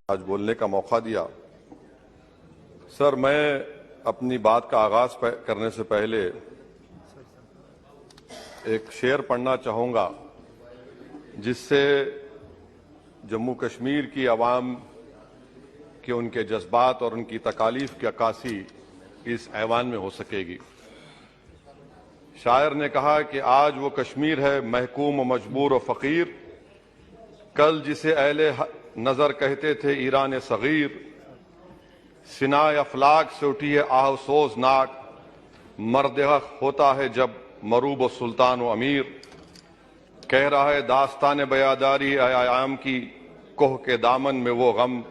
آج بولنے کا موقع دیا۔ سر، میں اپنی بات کا آغاز کرنے سے پہلے ایک شعر پڑھنا چاہوں گا جس سے جموں کشمیر کی عوام کے ان کے جذبات اور ان کی تکالیف کی عکاسی اس ایوان میں ہو سکے گی۔ شاعر نے کہا کہ آج وہ کشمیر ہے محکوم و مجبور و فقیر، کل جسے اہل نظر کہتے تھے ایران صغیر، سنائے افلاک سے اٹھی ہے آہ سوزناک، مرد حق ہوتا ہے جب مروب و سلطان و امیر، کہہ رہا ہے داستان بیاداری ایام کی، کوہ کے دامن میں وہ غم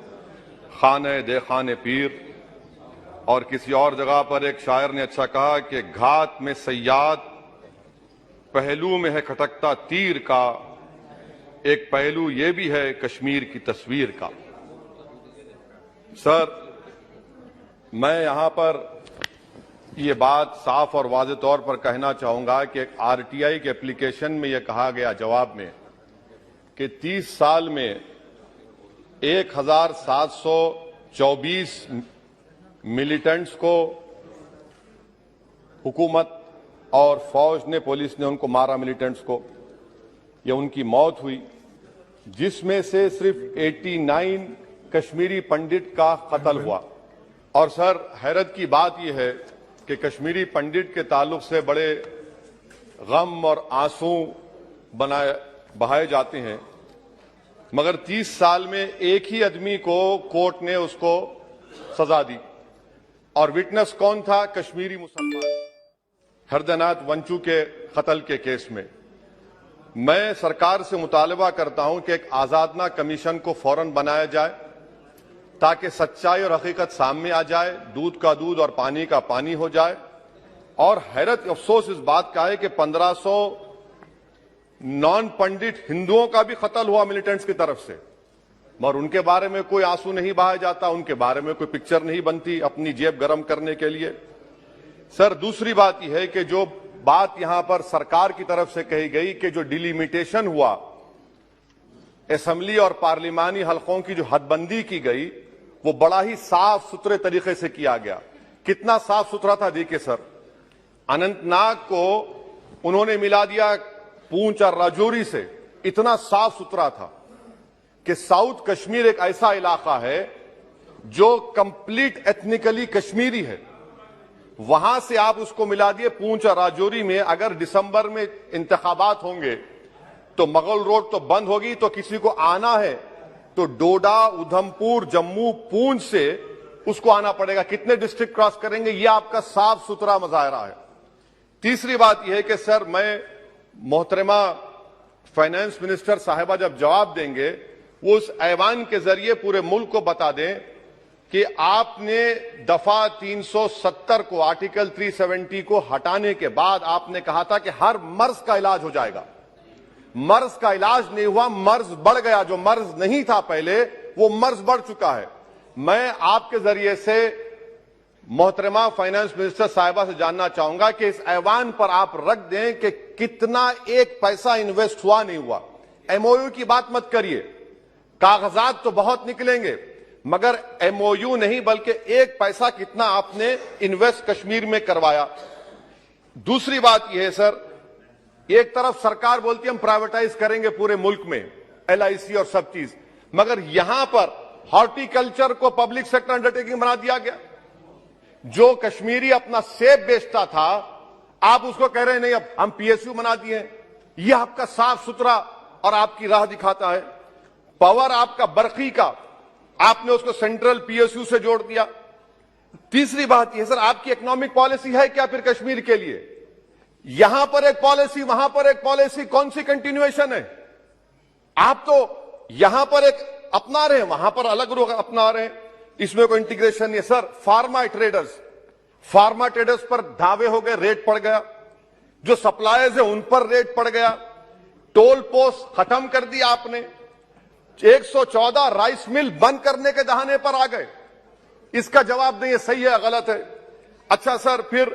خانہ دے خانہ پیر۔ اور کسی اور جگہ پر ایک شاعر نے اچھا کہا کہ گھات میں صیاد پہلو میں ہے کھٹکتا تیر کا، ایک پہلو یہ بھی ہے کشمیر کی تصویر کا۔ سر، میں یہاں پر یہ بات صاف اور واضح طور پر کہنا چاہوں گا کہ آر ٹی آئی کے اپلیکیشن میں یہ کہا گیا جواب میں کہ 30 سال میں 1724 ملیٹنٹس کو حکومت اور فوج نے، پولیس نے ان کو مارا، ملیٹنٹس کو، یا ان کی موت ہوئی، جس میں سے صرف 89 کشمیری پنڈت کا قتل ہوا۔ اور سر، حیرت کی بات یہ ہے کہ کشمیری پنڈت کے تعلق سے بڑے غم اور آنسو بہائے جاتے ہیں، مگر 30 سال میں ایک ہی آدمی کو کورٹ نے اس کو سزا دی، اور وٹنس کون تھا؟ کشمیری مسلمان ہردے ناتھ ونچو کے قتل کے کیس میں۔ میں سرکار سے مطالبہ کرتا ہوں کہ ایک آزادانہ کمیشن کو فوراً بنایا جائے تاکہ سچائی اور حقیقت سامنے آ جائے، دودھ کا دودھ اور پانی کا پانی ہو جائے۔ اور حیرت افسوس اس بات کا ہے کہ 1500 نان پنڈت ہندوؤں کا بھی قتل ہوا ملیٹنٹس کی طرف سے، مگر ان کے بارے میں کوئی آنسو نہیں بہایا جاتا، ان کے بارے میں کوئی پکچر نہیں بنتی اپنی جیب گرم کرنے کے لیے۔ سر، دوسری بات یہ ہے کہ جو بات یہاں پر سرکار کی طرف سے کہی گئی کہ جو ڈیلیمیٹیشن ہوا، اسمبلی اور پارلیمانی حلقوں کی جو حد بندی کی گئی، وہ بڑا ہی صاف ستھرے طریقے سے کیا گیا۔ کتنا صاف ستھرا تھا دیکھیں سر، اننت ناگ کو انہوں نے ملا دیا پونچھ اور راجوری سے، اتنا صاف ستھرا تھا کہ ساؤتھ کشمیر ایک ایسا علاقہ ہے جو کمپلیٹ ایتھنیکلی کشمیری ہے، وہاں سے آپ اس کو ملا دیے پونچھ اور راجوری میں۔ اگر دسمبر میں انتخابات ہوں گے تو مغل روڈ تو بند ہوگی، تو کسی کو آنا ہے تو ڈوڈا، ادھم پور، جموں، پونچھ سے اس کو آنا پڑے گا۔ کتنے ڈسٹرکٹ کراس کریں گے؟ یہ آپ کا صاف ستھرا مظاہرہ ہے۔ تیسری بات یہ ہے کہ سر، میں محترمہ فائنانس منسٹر صاحبہ جب جواب دیں گے، وہ اس ایوان کے ذریعے پورے ملک کو بتا دیں کہ آپ نے دفعہ 370 کو، آرٹیکل 370 کو ہٹانے کے بعد آپ نے کہا تھا کہ ہر مرض کا علاج ہو جائے گا۔ مرض کا علاج نہیں ہوا، مرض بڑھ گیا۔ جو مرض نہیں تھا پہلے، وہ مرض بڑھ چکا ہے۔ میں آپ کے ذریعے سے محترمہ فائنانس منسٹر صاحبہ سے جاننا چاہوں گا کہ اس ایوان پر آپ رکھ دیں کہ کتنا ایک پیسہ انویسٹ ہوا نہیں ہوا۔ ایم او یو کی بات مت کریے، کاغذات تو بہت نکلیں گے، مگر ایم او یو نہیں بلکہ ایک پیسہ کتنا آپ نے انویسٹ کشمیر میں کروایا۔ دوسری بات یہ ہے سر، ایک طرف سرکار بولتی ہے ہم پرائیویٹائز کریں گے پورے ملک میں ایل آئی سی اور سب چیز، مگر یہاں پر ہارٹی کلچر کو پبلک سیکٹر انڈرٹیکنگ بنا دیا گیا۔ جو کشمیری اپنا سیب بیچتا تھا، آپ اس کو کہہ رہے ہیں نہیں اب ہم پی ایس یو بنا دیے ہیں۔ یہ آپ کا صاف ستھرا اور آپ کی راہ دکھاتا ہے۔ پاور آپ کا برقی کا، آپ نے اس کو سینٹرل پی ایس یو سے جوڑ دیا۔ تیسری بات یہ سر، آپ کی اکنامک پالیسی ہے کیا پھر کشمیر کے لیے؟ یہاں پر ایک پالیسی، وہاں پر ایک پالیسی، کون سی کنٹینیویشن ہے؟ آپ تو یہاں پر ایک اپنا رہے ہیں، وہاں پر الگ لوگ اپنا رہے ہیں، اس میں کوئی انٹیگریشن نہیں ہے۔ سر، فارما ٹریڈرز پر دھاوے ہو گئے، ریٹ پڑ گیا، جو سپلائرز ہیں ان پر ریٹ پڑ گیا، ٹول پوسٹ ختم کر دیا آپ نے، 114 رائس مل بند کرنے کے دہانے پر آ گئے۔ اس کا جواب نہیں ہے صحیح ہے غلط ہے۔ اچھا سر، پھر